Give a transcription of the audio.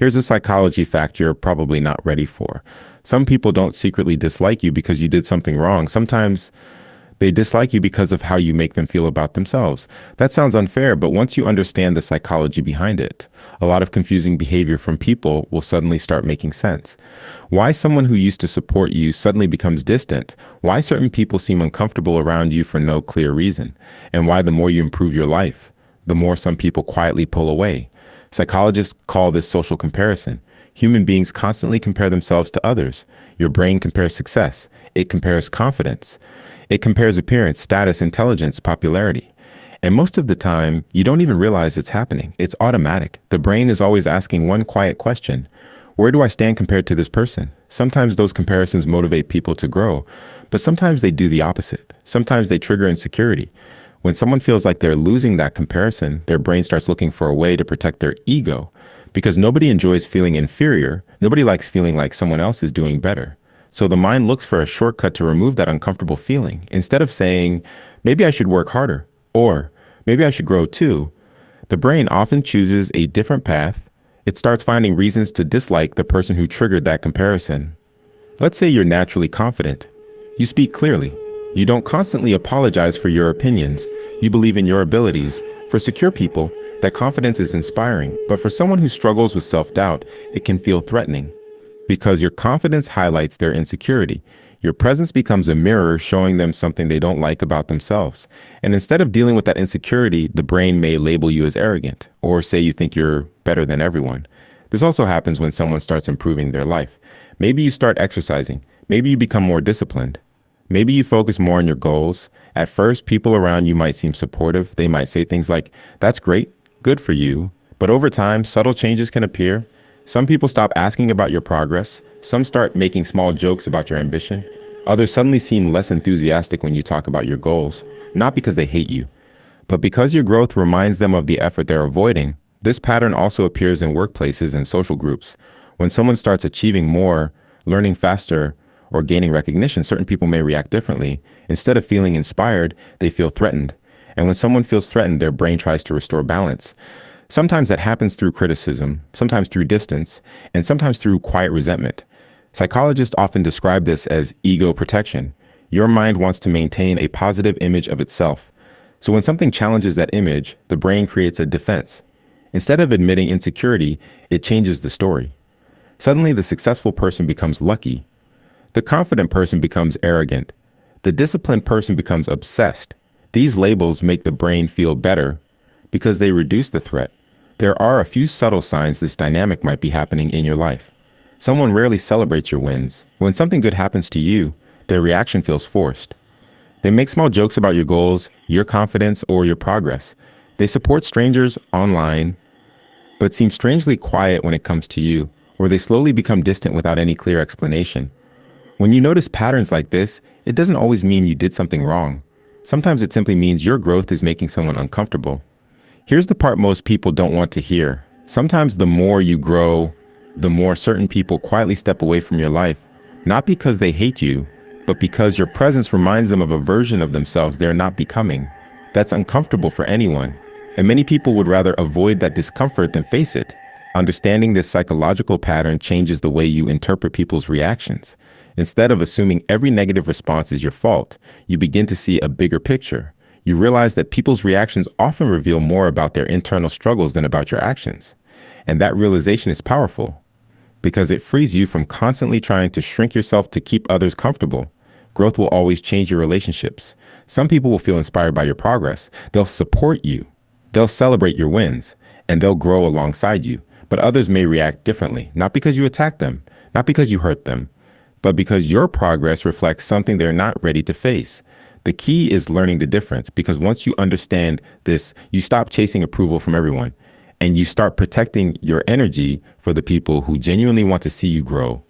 Here's a psychology fact you're probably not ready for. Some people don't secretly dislike you because you did something wrong. Sometimes they dislike you because of how you make them feel about themselves. That sounds unfair, but once you understand the psychology behind it, a lot of confusing behavior from people will suddenly start making sense. Why someone who used to support you suddenly becomes distant, why certain people seem uncomfortable around you for no clear reason, and why the more you improve your life, the more some people quietly pull away. Psychologists call this social comparison. Human beings constantly compare themselves to others. Your brain compares success. It compares confidence. It compares appearance, status, intelligence, popularity. And most of the time, you don't even realize it's happening. It's automatic. The brain is always asking one quiet question. Where do I stand compared to this person? Sometimes those comparisons motivate people to grow, but sometimes they do the opposite. Sometimes they trigger insecurity. When someone feels like they're losing that comparison, their brain starts looking for a way to protect their ego. Because nobody enjoys feeling inferior, nobody likes feeling like someone else is doing better. So the mind looks for a shortcut to remove that uncomfortable feeling. Instead of saying, maybe I should work harder, or maybe I should grow too, the brain often chooses a different path. It starts finding reasons to dislike the person who triggered that comparison. Let's say you're naturally confident. You speak clearly. You don't constantly apologize for your opinions. You believe in your abilities. For secure people, that confidence is inspiring, but for someone who struggles with self-doubt, it can feel threatening. Because your confidence highlights their insecurity. Your presence becomes a mirror showing them something they don't like about themselves. And instead of dealing with that insecurity, the brain may label you as arrogant, or say you think you're better than everyone. This also happens when someone starts improving their life. Maybe you start exercising. Maybe you become more disciplined. Maybe you focus more on your goals. At first, people around you might seem supportive. They might say things like, that's great, good for you. But over time, subtle changes can appear. Some people stop asking about your progress. Some start making small jokes about your ambition. Others suddenly seem less enthusiastic when you talk about your goals, not because they hate you, but because your growth reminds them of the effort they're avoiding. This pattern also appears in workplaces and social groups. When someone starts achieving more, learning faster, or gaining recognition, certain people may react differently. Instead of feeling inspired, they feel threatened. And when someone feels threatened, their brain tries to restore balance. Sometimes that happens through criticism, sometimes through distance, and sometimes through quiet resentment. Psychologists often describe this as ego protection. Your mind wants to maintain a positive image of itself. So when something challenges that image, the brain creates a defense. Instead of admitting insecurity, it changes the story. Suddenly, the successful person becomes lucky. The confident person becomes arrogant. The disciplined person becomes obsessed. These labels make the brain feel better because they reduce the threat. There are a few subtle signs this dynamic might be happening in your life. Someone rarely celebrates your wins. When something good happens to you, their reaction feels forced. They make small jokes about your goals, your confidence, or your progress. They support strangers online, but seem strangely quiet when it comes to you, or they slowly become distant without any clear explanation. When you notice patterns like this, it doesn't always mean you did something wrong. Sometimes it simply means your growth is making someone uncomfortable. Here's the part most people don't want to hear. Sometimes the more you grow, the more certain people quietly step away from your life, not because they hate you, but because your presence reminds them of a version of themselves they're not becoming. That's uncomfortable for anyone, and many people would rather avoid that discomfort than face it. Understanding this psychological pattern changes the way you interpret people's reactions. Instead of assuming every negative response is your fault, you begin to see a bigger picture. You realize that people's reactions often reveal more about their internal struggles than about your actions. And that realization is powerful because it frees you from constantly trying to shrink yourself to keep others comfortable. Growth will always change your relationships. Some people will feel inspired by your progress. They'll support you. They'll celebrate your wins, and they'll grow alongside you. But others may react differently, not because you attacked them, not because you hurt them, but because your progress reflects something they're not ready to face. The key is learning the difference, because once you understand this, you stop chasing approval from everyone, and you start protecting your energy for the people who genuinely want to see you grow.